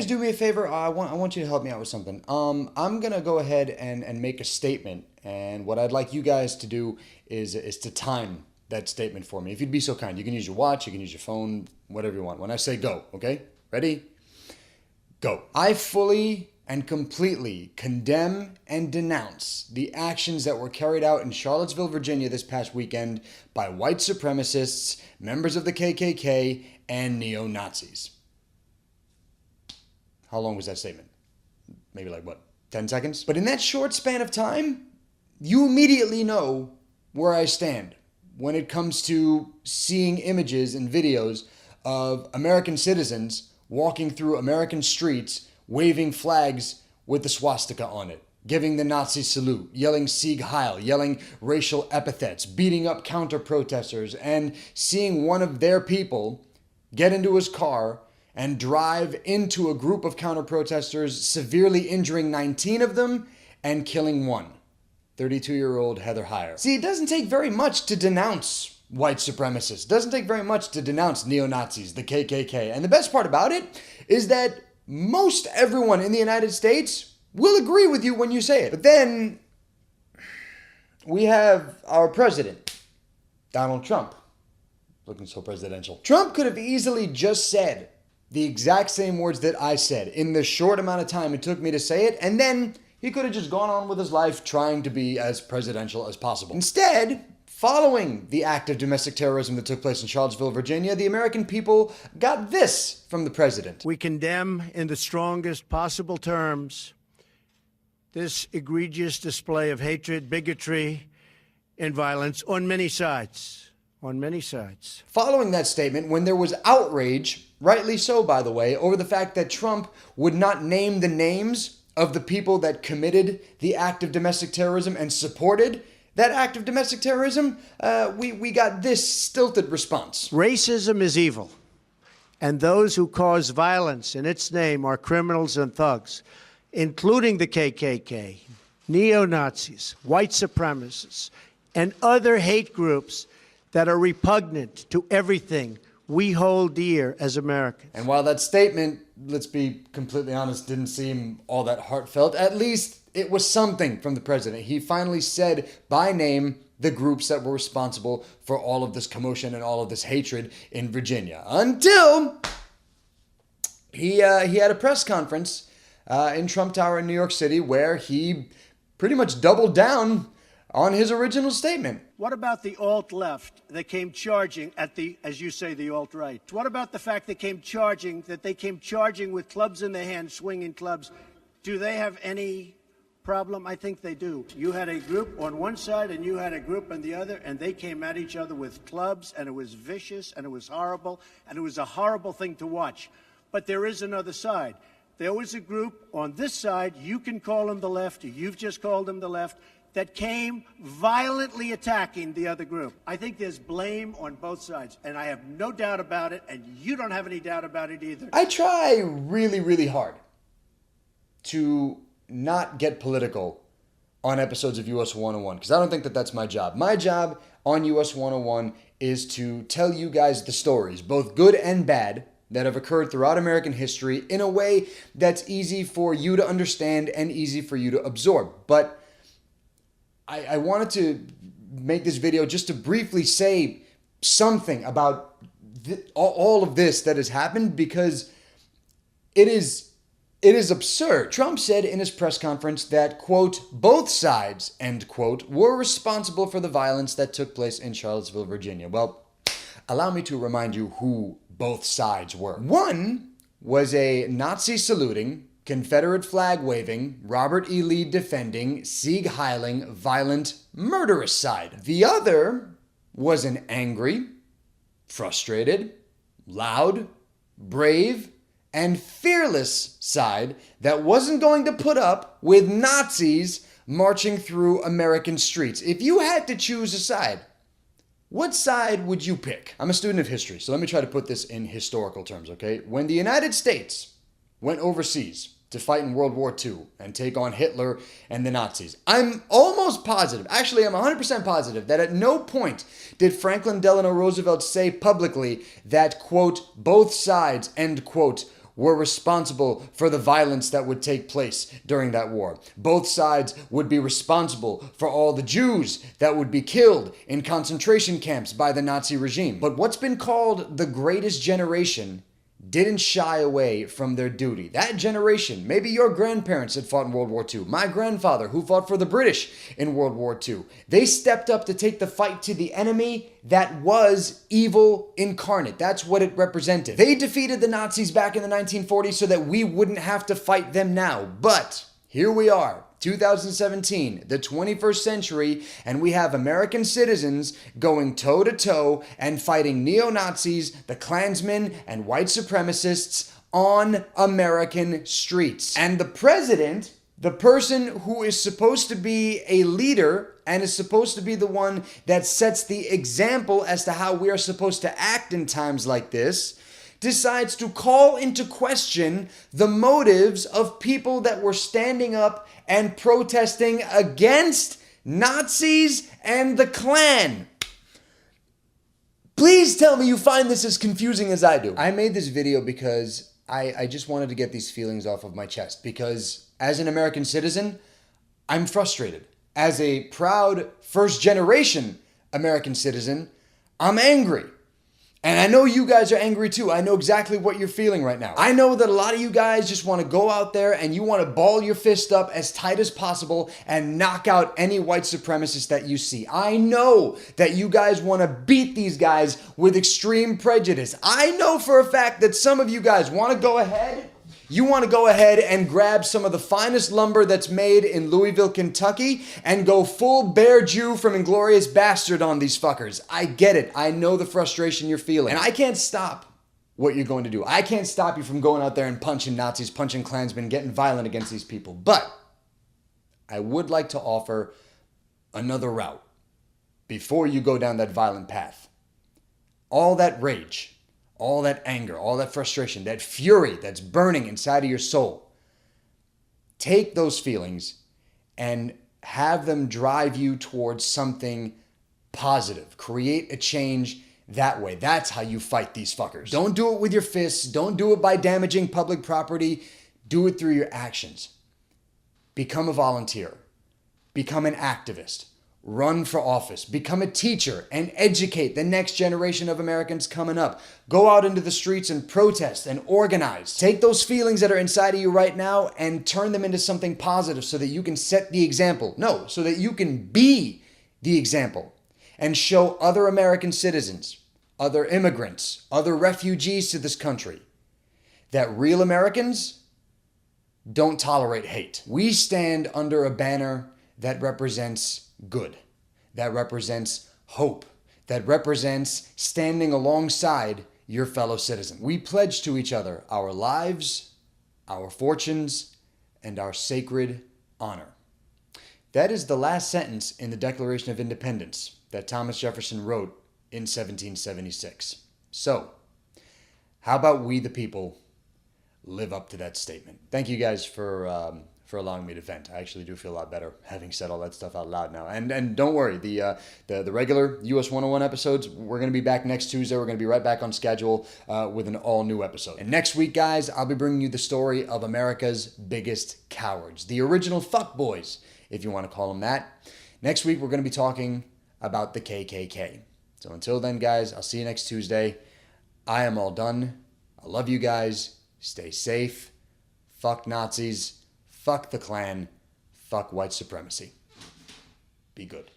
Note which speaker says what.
Speaker 1: guys do me a favor? I want you to help me out with something. I'm gonna go ahead and make a statement, and what I'd like you guys to do is to time that statement for me. If you'd be so kind, you can use your watch, you can use your phone, whatever you want. When I say go, okay? Ready? Go. I fully and completely condemn and denounce the actions that were carried out in Charlottesville, Virginia this past weekend by white supremacists, members of the KKK, and neo-Nazis. How long was that statement? Maybe like, 10 seconds? But in that short span of time, you immediately know where I stand when it comes to seeing images and videos of American citizens walking through American streets waving flags with the swastika on it, giving the Nazi salute, yelling Sieg Heil, yelling racial epithets, beating up counter-protesters, and seeing one of their people get into his car and drive into a group of counter-protesters, severely injuring 19 of them and killing one, 32-year-old Heather Heyer. See, it doesn't take very much to denounce white supremacists. It doesn't take very much to denounce neo-Nazis, the KKK. And the best part about it is that most everyone in the United States will agree with you when you say it. But then we have our president, Donald Trump. Looking so presidential. Trump could have easily just said the exact same words that I said in the short amount of time it took me to say it, and then he could have just gone on with his life trying to be as presidential as possible. Instead, following the act of domestic terrorism that took place in Charlottesville, Virginia, the American people got this from the president.
Speaker 2: We condemn in the strongest possible terms this egregious display of hatred, bigotry, and violence on many sides. On many sides.
Speaker 1: Following that statement, when there was outrage, rightly so by the way, over the fact that Trump would not name the names of the people that committed the act of domestic terrorism and supported that act of domestic terrorism, we got this stilted response.
Speaker 2: Racism is evil, and those who cause violence in its name are criminals and thugs, including the KKK, neo-Nazis, white supremacists, and other hate groups that are repugnant to everything we hold dear as Americans.
Speaker 1: And while that statement, let's be completely honest, didn't seem all that heartfelt, at least it was something from the president. He finally said by name the groups that were responsible for all of this commotion and all of this hatred in Virginia. Until he had a press conference in Trump Tower in New York City where he pretty much doubled down on his original statement.
Speaker 2: What about the alt-left that came charging at the, as you say, the alt-right? What about the fact they came charging with clubs in their hands, swinging clubs? Do they have any problem? I think they do. You had a group on one side and you had a group on the other, and they came at each other with clubs, and it was vicious, and it was horrible, and it was a horrible thing to watch. But there is another side. There was a group on this side, you can call them the left, you've just called them the left, that came violently attacking the other group. I think there's blame on both sides, and I have no doubt about it, and you don't have any doubt about it either.
Speaker 1: I try really, really hard to not get political on episodes of US 101, because I don't think that that's my job. My job on US 101 is to tell you guys the stories, both good and bad, that have occurred throughout American history in a way that's easy for you to understand and easy for you to absorb. But I wanted to make this video just to briefly say something about all of this that has happened, because it is absurd. Trump said in his press conference that, quote, both sides, end quote, were responsible for the violence that took place in Charlottesville, Virginia. Well, allow me to remind you who both sides were. One was a Nazi saluting, Confederate flag waving, Robert E. Lee defending, Sieg Heiling, violent, murderous side. The other was an angry, frustrated, loud, brave, and fearless side that wasn't going to put up with Nazis marching through American streets. If you had to choose a side, what side would you pick? I'm a student of history, so let me try to put this in historical terms, okay? When the United States went overseas to fight in World War II and take on Hitler and the Nazis, I'm almost positive, actually I'm 100% positive, that at no point did Franklin Delano Roosevelt say publicly that, quote, both sides, end quote, were responsible for the violence that would take place during that war. Both sides would be responsible for all the Jews that would be killed in concentration camps by the Nazi regime. But what's been called the greatest generation didn't shy away from their duty. That generation, maybe your grandparents had fought in World War II, my grandfather who fought for the British in World War II, they stepped up to take the fight to the enemy that was evil incarnate. That's what it represented. They defeated the Nazis back in the 1940s so that we wouldn't have to fight them now. But here we are, 2017, the 21st century, and we have American citizens going toe-to-toe and fighting neo-Nazis, the Klansmen, and white supremacists on American streets. And the president, the person who is supposed to be a leader and is supposed to be the one that sets the example as to how we are supposed to act in times like this, decides to call into question the motives of people that were standing up and protesting against Nazis and the Klan. Please tell me you find this as confusing as I do. I made this video because I just wanted to get these feelings off of my chest, because as an American citizen, I'm frustrated. As a proud first-generation American citizen, I'm angry. And I know you guys are angry too. I know exactly what you're feeling right now. I know that a lot of you guys just want to go out there and you want to ball your fist up as tight as possible and knock out any white supremacist that you see. I know that you guys want to beat these guys with extreme prejudice. I know for a fact that some of you guys want to go ahead. You want to go ahead and grab some of the finest lumber that's made in Louisville, Kentucky, and go full Bear Jew from Inglourious Bastard on these fuckers. I get it. I know the frustration you're feeling. And I can't stop what you're going to do. I can't stop you from going out there and punching Nazis, punching Klansmen, getting violent against these people. But I would like to offer another route before you go down that violent path. All that rage, all that anger, all that frustration, that fury that's burning inside of your soul, take those feelings and have them drive you towards something positive. Create a change that way. That's how you fight these fuckers. Don't do it with your fists. Don't do it by damaging public property. Do it through your actions. Become a volunteer. Become an activist. Run for office, become a teacher, and educate the next generation of Americans coming up. Go out into the streets and protest and organize. Take those feelings that are inside of you right now and turn them into something positive so that you can set the example. No, so that you can be the example and show other American citizens, other immigrants, other refugees to this country that real Americans don't tolerate hate. We stand under a banner that represents good, that represents hope, that represents standing alongside your fellow citizen. We pledge to each other our lives, our fortunes, and our sacred honor. That is the last sentence in the Declaration of Independence that Thomas Jefferson wrote in 1776. So, how about we the people live up to that statement? Thank you guys for allowing me to vent. I actually do feel a lot better having said all that stuff out loud now. And don't worry, the regular US 101 episodes, we're going to be back next Tuesday. We're going to be right back on schedule with an all-new episode. And next week, guys, I'll be bringing you the story of America's biggest cowards, the original fuckboys, if you want to call them that. Next week, we're going to be talking about the KKK. So until then, guys, I'll see you next Tuesday. I am all done. I love you guys. Stay safe. Fuck Nazis. Fuck the Klan. Fuck white supremacy. Be good.